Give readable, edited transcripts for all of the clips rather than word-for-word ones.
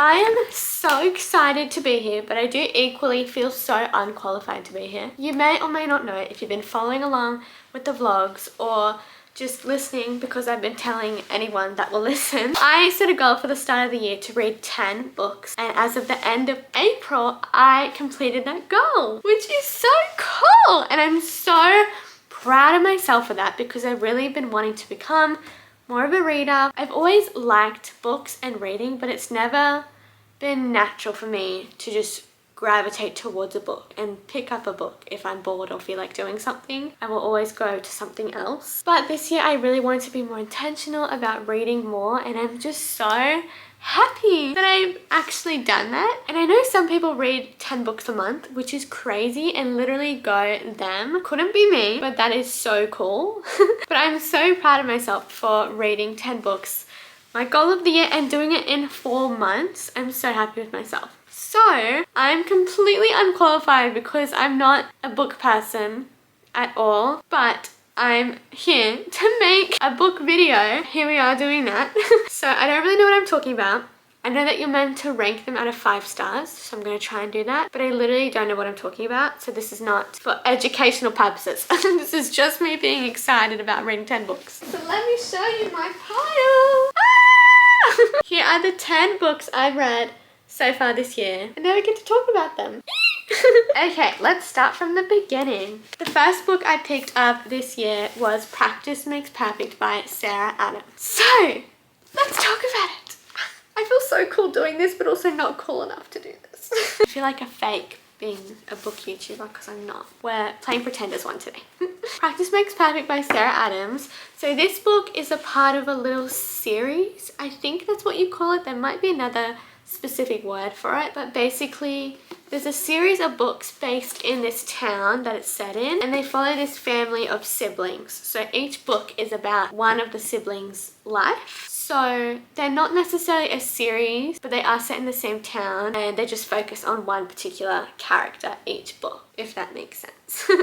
I am so excited to be here, but I do equally feel so unqualified to be here. You may or may not know if you've been following along with the vlogs or just listening because I've been telling anyone that will listen. I set a goal for the start of the year to read 10 books, and as of the end of April, I completed that goal, which is so cool. And I'm so proud of myself for that because I've really been wanting to become more of a reader. I've always liked books and reading, but it's never been natural for me to just gravitate towards a book and pick up a book if I'm bored or feel like doing something. I will always go to something else. But this year I really wanted to be more intentional about reading more, and I'm just so happy that I've actually done that. And I know some people read 10 books a month, which is crazy and literally go them. Couldn't be me, but that is so cool. But I'm so proud of myself for reading 10 books. My goal of the year and doing it in 4 months. I'm so happy with myself. So I'm completely unqualified because I'm not a book person at all, but I'm here to make a book video. Here we are doing that. So I don't really know what I'm talking about. I know that you're meant to rank them out of 5 stars, so I'm going to try and do that. But I literally don't know what I'm talking about, so this is not for educational purposes. This is just me being excited about reading 10 books. So let me show you my pile. Ah! Here are the 10 books I've read so far this year, and now we get to talk about them. Okay, let's start from the beginning. The first book I picked up this year was Practice Makes Perfect by Sarah Adams. So, let's talk about it. I feel so cool doing this, but also not cool enough to do this. I feel like a fake being a book YouTuber because I'm not. We're playing pretend as one today. Practice Makes Perfect by Sarah Adams. So this book is a part of a little series. I think that's what you call it. There might be another specific word for it, but basically there's a series of books based in this town that it's set in, and they follow this family of siblings. So each book is about one of the siblings' life. So they're not necessarily a series, but they are set in the same town, and they just focus on one particular character each book, if that makes sense.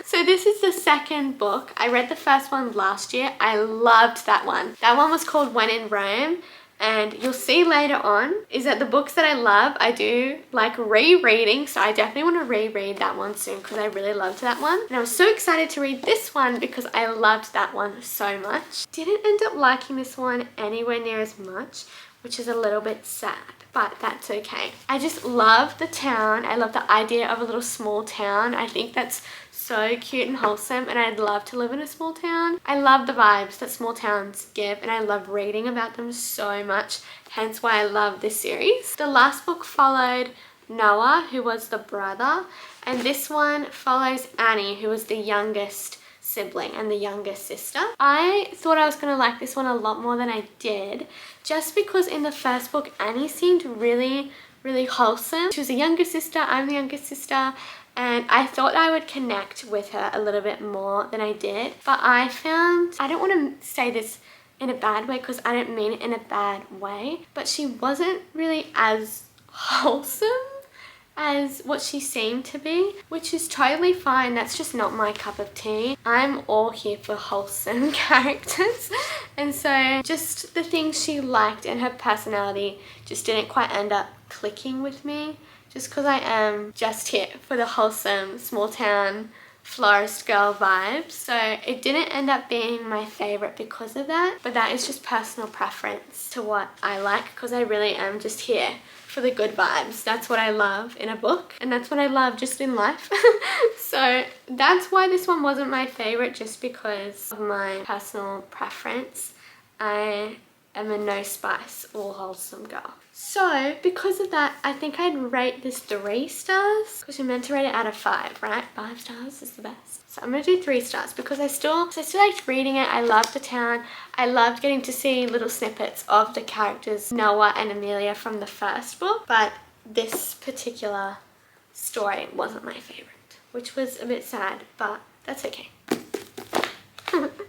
So this is the second book. I read the first one last year. I loved that one. That one was called When in Rome. And you'll see later on is that the books that I love, I do like rereading. So I definitely want to reread that one soon because I really loved that one. And I was so excited to read this one because I loved that one so much. Didn't end up liking this one anywhere near as much, which is a little bit sad, but that's okay. I just love the town. I love the idea of a little small town. I think that's so cute and wholesome, and I'd love to live in a small town. I love the vibes that small towns give, and I love reading about them so much, hence why I love this series. The last book followed Noah, who was the brother, and this one follows Annie, who was the youngest sibling and the youngest sister. I thought I was going to like this one a lot more than I did, just because in the first book Annie seemed really wholesome. She was the younger sister, I'm the youngest sister, and I thought I would connect with her a little bit more than I did. But I found, I don't want to say this in a bad way because I don't mean it in a bad way, but she wasn't really as wholesome as what she seemed to be, which is totally fine. That's just not my cup of tea. I'm all here for wholesome characters. And so just the things she liked and her personality just didn't quite end up clicking with me, just because I am just here for the wholesome small town florist girl vibes. So it didn't end up being my favorite because of that, but that is just personal preference to what I like, because I really am just here for the good vibes. That's what I love in a book, and that's what I love just in life. So that's why this one wasn't my favorite, just because of my personal preference. I am a no spice, all wholesome girl. So because of that, I think I'd rate this 3 stars, because you're meant to rate it out of 5, right? 5 stars is the best. So I'm gonna do 3 stars because I still liked reading it. I loved the town. I loved getting to see little snippets of the characters Noah and Amelia from the first book, but this particular story wasn't my favorite, which was a bit sad, but that's okay.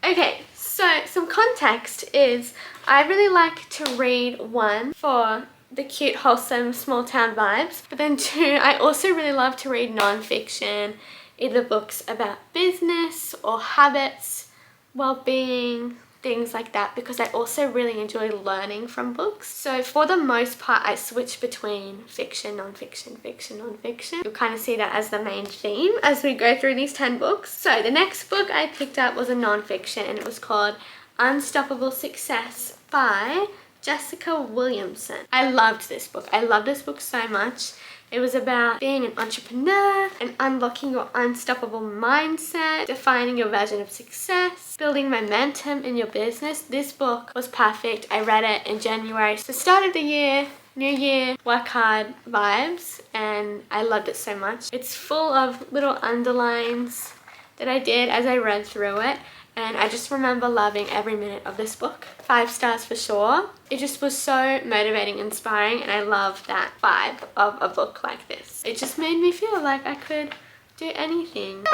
Okay, so some context is I really like to read, 1, for the cute, wholesome, small town vibes, but then 2, I also really love to read non-fiction, either books about business or habits, well-being, things like that, because I also really enjoy learning from books. So for the most part, I switch between fiction, non-fiction, fiction, non-fiction. You'll kind of see that as the main theme as we go through these 10 books. So the next book I picked up was a non-fiction, and it was called Unstoppable Success by Jessica Williamson. I loved this book. I love this book so much. It was about being an entrepreneur and unlocking your unstoppable mindset, defining your version of success, building momentum in your business. This book was perfect. I read it in January. So start of the year, new year, work hard vibes, and I loved it so much. It's full of little underlines that I did as I read through it. And I just remember loving every minute of this book. 5 stars for sure. It just was so motivating, inspiring, and I love that vibe of a book like this. It just made me feel like I could do anything.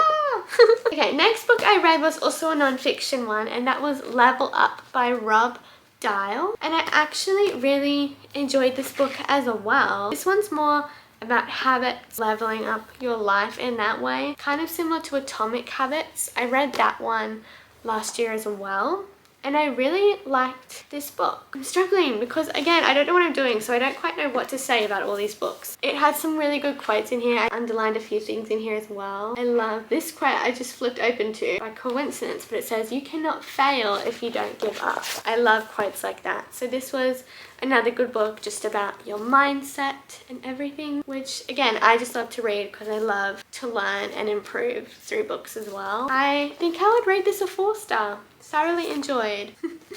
Okay, next book I read was also a non-fiction one, and that was Level Up by Rob Dial. And I actually really enjoyed this book as well. This one's more about habits, leveling up your life in that way. Kind of similar to Atomic Habits. I read that one last year as well, and I really liked this book. I'm struggling because, again, I don't know what I'm doing, so I don't quite know what to say about all these books. It had some really good quotes in here. I underlined a few things in here as well. I love this quote I just flipped open to by coincidence, but it says, "You cannot fail if you don't give up." I love quotes like that. So this was another good book just about your mindset and everything, which, again, I just love to read because I love to learn and improve through books as well. I think I would rate this a 4-star. Thoroughly enjoyed.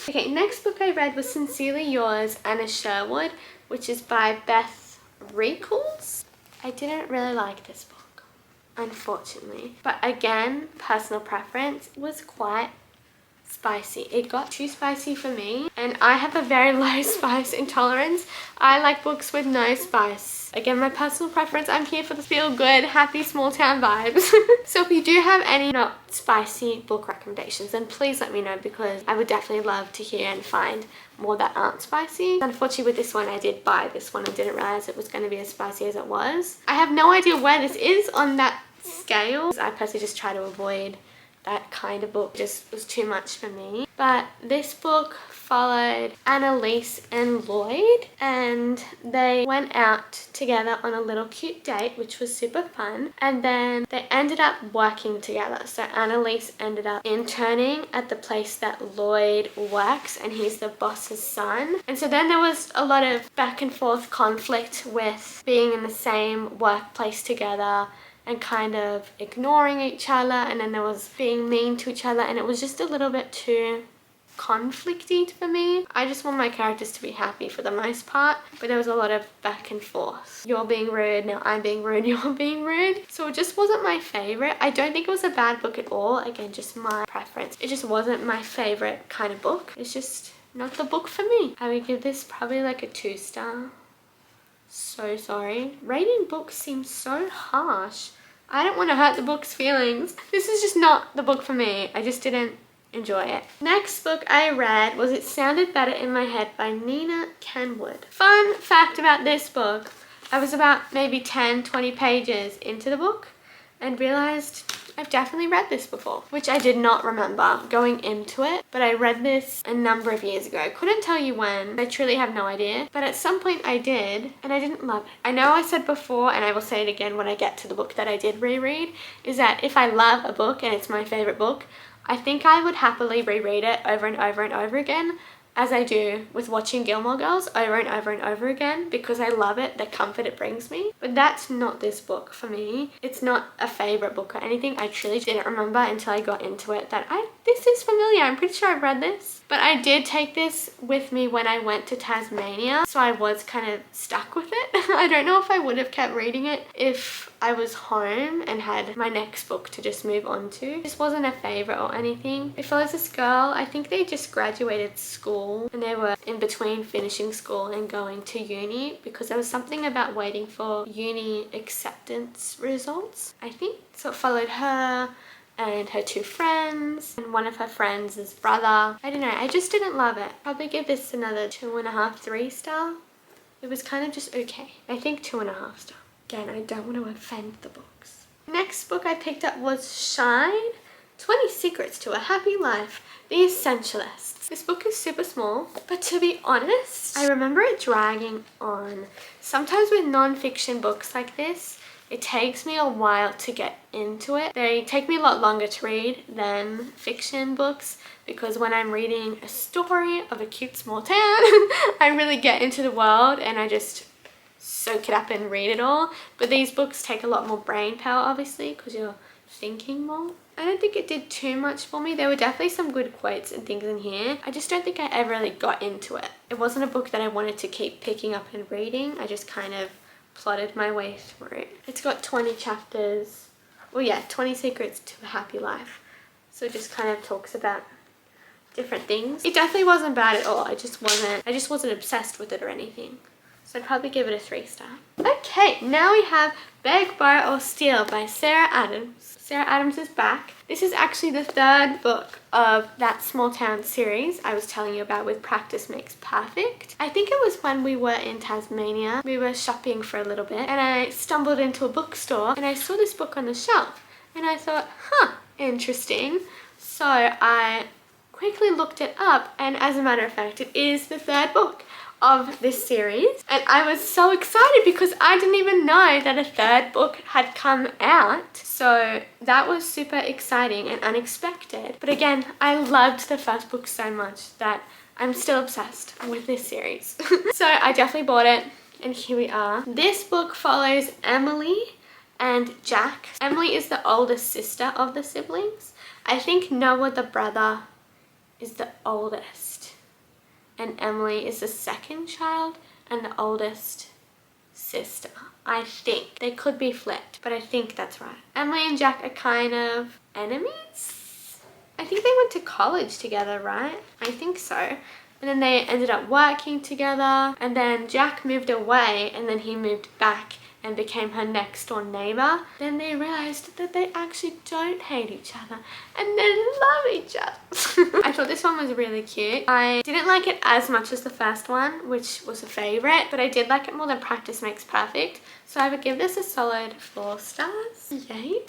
Okay, next book I read was Sincerely Yours, Anna Sherwood, which is by Beth Reekles. I didn't really like this book, unfortunately. But again, personal preference, was quite spicy. It got too spicy for me, and I have a very low spice intolerance. I like books with no spice. Again, my personal preference, I'm here for the feel good, happy small town vibes. So if you do have any not spicy book recommendations, then please let me know, because I would definitely love to hear and find more that aren't spicy. Unfortunately with this one, I did buy this one and didn't realize it was going to be as spicy as it was. I have no idea where this is on that scale. I personally just try to avoid that kind of book. Just was too much for me. But this book followed Annalise and Lloyd, and they went out together on a little cute date, which was super fun, and then they ended up working together. So Annalise ended up interning at the place that Lloyd works, and he's the boss's son. And so then there was a lot of back and forth conflict with being in the same workplace together and kind of ignoring each other, and then there was being mean to each other, and it was just a little bit too conflicty for me. I just want my characters to be happy for the most part, but there was a lot of back and forth. You're being rude, now I'm being rude, you're being rude. So it just wasn't my favorite. I don't think it was a bad book at all. Again, just my preference. It just wasn't my favorite kind of book. It's just not the book for me. I would give this probably like a 2-star. So sorry. Rating books seems so harsh. I don't want to hurt the book's feelings. This is just not the book for me. I just didn't enjoy it. Next book I read was It Sounded Better in My Head by Nina Kenwood. Fun fact about this book, I was about maybe 10-20 pages into the book and realized I've definitely read this before, which I did not remember going into it, but I read this a number of years ago. I couldn't tell you when. I truly have no idea, but at some point I did, and I didn't love it. I know I said before, and I will say it again when I get to the book that I did reread, is that if I love a book and it's my favorite book, I think I would happily reread it over and over and over again, as I do with watching Gilmore Girls over and over and over again, because I love it, the comfort it brings me. But that's not this book for me. It's not a favorite book or anything. I truly didn't remember until I got into it that this is familiar. I'm pretty sure I've read this. But I did take this with me when I went to Tasmania, so I was kind of stuck with it. I don't know if I would have kept reading it if I was home and had my next book to just move on to. This wasn't a favorite or anything. It follows this girl, I think they just graduated school and they were in between finishing school and going to uni, because there was something about waiting for uni acceptance results, I think. So it followed her and her 2 friends and one of her friends' brother. I don't know, I just didn't love it. Probably give this another 2.5, 3 star. It was kind of just okay. I think 2.5 star. Again, I don't want to offend the books. Next book I picked up was Shine 20 Secrets to a Happy Life, The Essentialists. This book is super small, but to be honest, I remember it dragging on. Sometimes with non-fiction books like this, it takes me a while to get into it. They take me a lot longer to read than fiction books because when I'm reading a story of a cute small town, I really get into the world and I just soak it up and read it all. But these books take a lot more brain power, obviously, because you're thinking more. I don't think it did too much for me. There were definitely some good quotes and things in here. I just don't think I ever really got into it. It wasn't a book that I wanted to keep picking up and reading. I just kind of plotted my way through. It's got 20 chapters. Well, yeah, 20 Secrets to a Happy Life. So it just kind of talks about different things. It definitely wasn't bad at all. I just wasn't obsessed with it or anything. So I'd probably give it a 3-star. Okay, now we have Beg, Borrow or Steal by Sarah Adams. Sarah Adams is back. This is actually the 3rd book of that small town series I was telling you about with Practice Makes Perfect. I think it was when we were in Tasmania. We were shopping for a little bit and I stumbled into a bookstore and I saw this book on the shelf and I thought, interesting. So I quickly looked it up and as a matter of fact, it is the 3rd book of this series and I was so excited because I didn't even know that a 3rd book had come out, so that was super exciting and unexpected. But again, I loved the first book so much that I'm still obsessed with this series. So I definitely bought it and here we are. This book follows Emily and Jack. Emily is the oldest sister of the siblings. I think Noah the brother is the oldest and Emily is the 2nd child and the oldest sister. I think. They could be flipped, but I think that's right. Emily and Jack are kind of enemies? I think they went to college together, right? I think so. And then they ended up working together and then Jack moved away and then he moved back and became her next door neighbor. Then they realized that they actually don't hate each other and they love each other. I thought this one was really cute. I didn't like it as much as the first one, which was a favorite, but I did like it more than Practice Makes Perfect. So I would give this a solid 4 stars. Yay.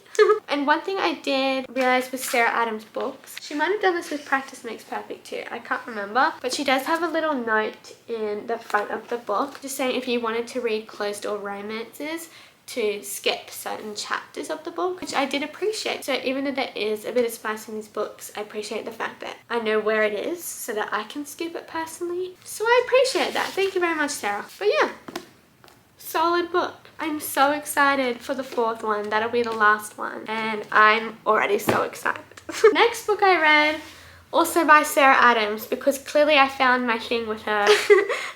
And one thing I did realize with Sarah Adams' books, she might have done this with Practice Makes Perfect too, I can't remember, but she does have a little note in the front of the book just saying if you wanted to read closed door romances to skip certain chapters of the book, which I did appreciate. So even though there is a bit of spice in these books, I appreciate the fact that I know where it is so that I can skip it personally. So I appreciate that. Thank you very much, Sarah. But yeah, solid book. I'm so excited for the 4th one. That'll be the last one. And I'm already so excited. Next book I read, also by Sarah Adams, because clearly I found my thing with her.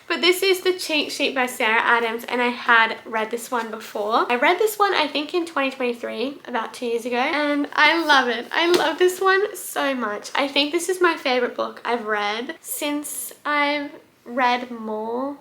But this is The Cheat Sheet by Sarah Adams, and I had read this one before. I read this one I think in 2023, about 2 years ago, and I love it. I love this one so much. I think this is my favorite book I've read since I've read more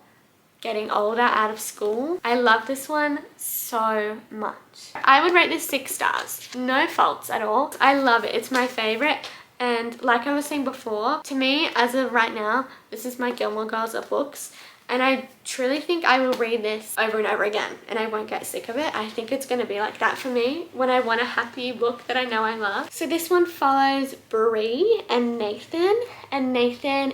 getting older out of school. I love this one so much. I would rate this 6 stars. No faults at all. I love it. It's my favorite. And like I was saying before, to me, as of right now, this is my Gilmore Girls of books. And I truly think I will read this over and over again and I won't get sick of it. I think it's going to be like that for me when I want a happy book that I know I love. So this one follows Bree and Nathan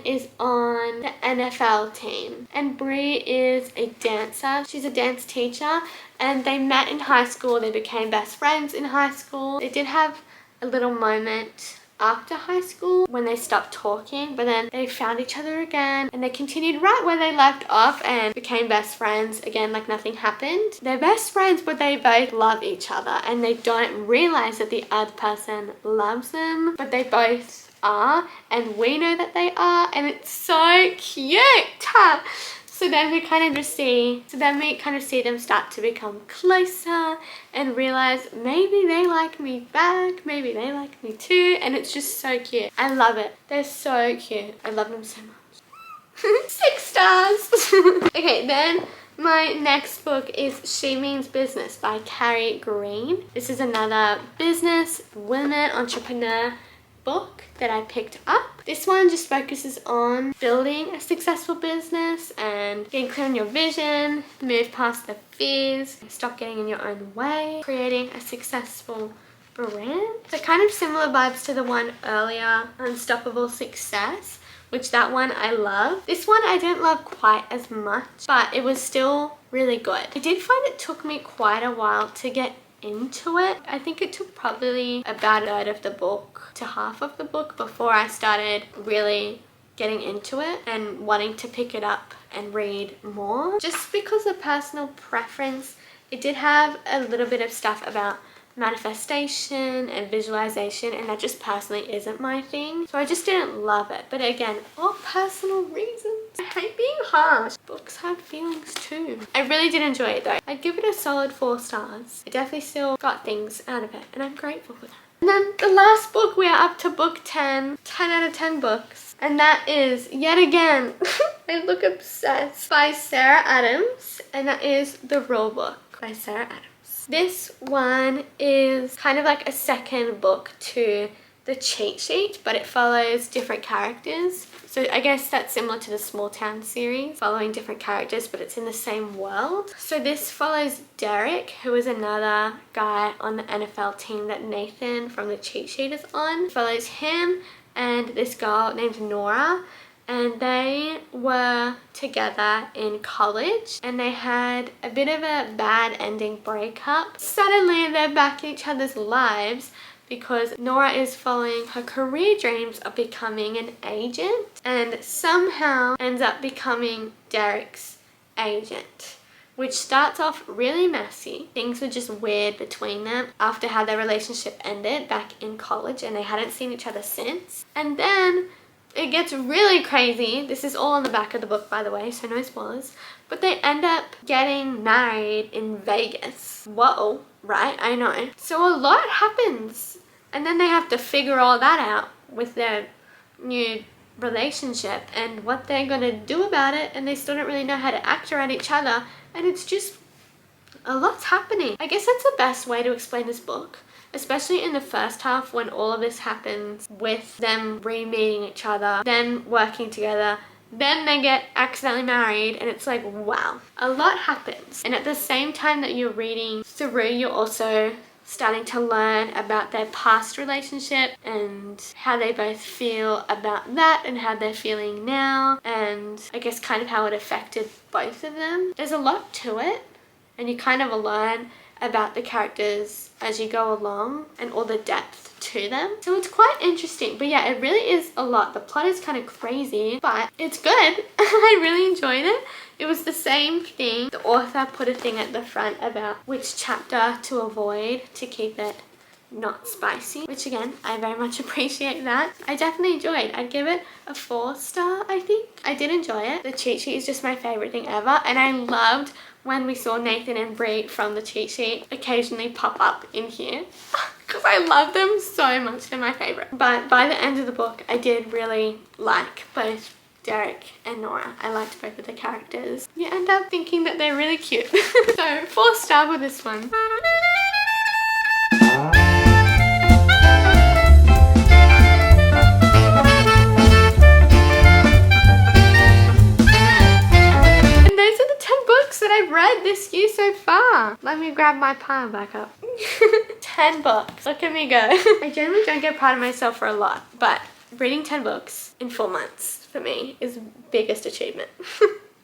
is on the NFL team. And Bree is a dancer. She's a dance teacher and they met in high school. They became best friends in high school. They did have a little moment after high school when they stopped talking, but then they found each other again and they continued right where they left off and became best friends again like nothing happened. They're best friends but they both love each other and they don't realize that the other person loves them, but they both are and we know that they are and it's so cute. So then we kind of see them start to become closer and realize maybe they like me back, maybe they like me too, and it's just so cute. I love it. They're so cute. I love them so much. 6 stars. Okay, then my next book is She Means Business by Carrie Green. This is another business, women, entrepreneur book that I picked up. This one just focuses on building a successful business and getting clear on your vision, move past the fears, stop getting in your own way, creating a successful brand. So kind of similar vibes to the one earlier, Unstoppable Success, which that one I love. This one I didn't love quite as much, but it was still really good. I did find it took me quite a while to get into it. I think it took probably about a third of the book to half of the book before I started really getting into it and wanting to pick it up and read more. Just because of personal preference, it did have a little bit of stuff about manifestation and visualization, and that just personally isn't my thing, so I just didn't love it. But again, all personal reasons. I hate being harsh. Books have feelings too. I really did enjoy it though. I'd give it a solid 4 stars. I definitely still got things out of it, and I'm grateful for that. And then the last book, we are up to book 10 out of 10 books, and that is yet again I look obsessed, by Sarah Adams, and that is The Rule Book by Sarah Adams. This one is kind of like a second book to the cheat sheet, but it follows different characters. So I guess that's similar to the Small Town series, following different characters, but it's in the same world. So this follows Derek, who is another guy on the NFL team that Nathan from the cheat sheet is on. It follows him and this girl named Nora, and they were together in college and they had a bit of a bad ending breakup. Suddenly they're back in each other's lives because Nora is following her career dreams of becoming an agent and somehow ends up becoming Derek's agent, which starts off really messy. Things were just weird between them after how their relationship ended back in college, and they hadn't seen each other since. And then it gets really crazy. This is all on the back of the book, by the way, so no spoilers. But they end up getting married in Vegas. Whoa, right? I know. So a lot happens. And then they have to figure all that out with their new relationship and what they're going to do about it. And they still don't really know how to act around each other. And it's just a lot's happening. I guess that's the best way to explain this book. Especially in the first half when all of this happens with them re-meeting each other, then working together, then they get accidentally married, and it's like, wow, a lot happens. And at the same time that you're reading through, you're also starting to learn about their past relationship and how they both feel about that and how they're feeling now, and I guess kind of how it affected both of them. There's a lot to it, and you kind of learn about the characters as you go along and all the depth to them. So it's quite interesting. But yeah, it really is a lot. The plot is kind of crazy, but it's good. I really enjoyed it. It was the same thing. The author put a thing at the front about which chapter to avoid to keep it not spicy, which again, I very much appreciate that. I definitely enjoyed. I'd give it a 4 star, I think. I did enjoy it. The cheat sheet is just my favorite thing ever, and I loved when we saw Nathan and Brie from the cheat sheet occasionally pop up in here because I love them so much. They're my favorite. But by the end of the book, I did really like both Derek and Nora. I liked both of the characters. You end up thinking that they're really cute. So 4 star with this one. That I've read this year so far. Let me grab my pile back up. 10 books. Look at me go. I generally don't get proud of myself for a lot, but reading 10 books in 4 months for me is the biggest achievement.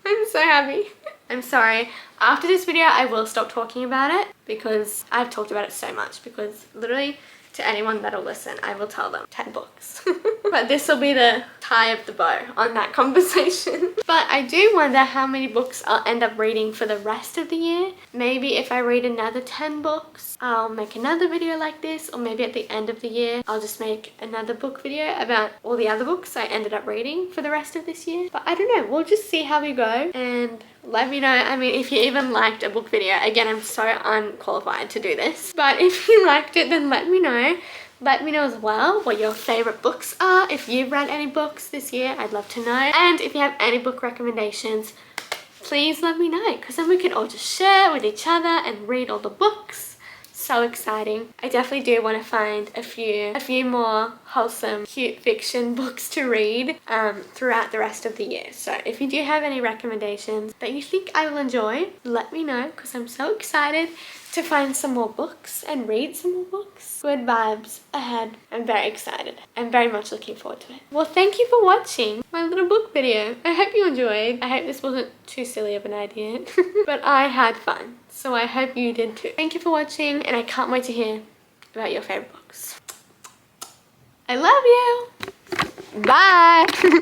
I'm so happy. I'm sorry. After this video, I will stop talking about it because I've talked about it so much, because literally to anyone that'll listen, I will tell them 10 books. But this will be the tie of the bow on that conversation. But I do wonder how many books I'll end up reading for the rest of the year. Maybe if I read another 10 books, I'll make another video like this, or maybe at the end of the year, I'll just make another book video about all the other books I ended up reading for the rest of this year. But I don't know, we'll just see how we go, and let me know. I mean, if you even liked a book video, again, I'm so unqualified to do this, but if you liked it, then let me know. Let me know as well what your favorite books are. If you've read any books this year, I'd love to know. And if you have any book recommendations, please let me know, because then we can all just share with each other and read all the books. so exciting. I definitely do want to find a few more wholesome, cute fiction books to read throughout the rest of the year. So if you do have any recommendations that you think I will enjoy, let me know, because I'm so excited to find some more books and read some more books. Good vibes ahead. I'm very excited. I'm very much looking forward to it. Well, thank you for watching my little book video. I hope you enjoyed. I hope this wasn't too silly of an idea, but I had fun. So I hope you did too. Thank you for watching, and I can't wait to hear about your favorite books. I love you. Bye.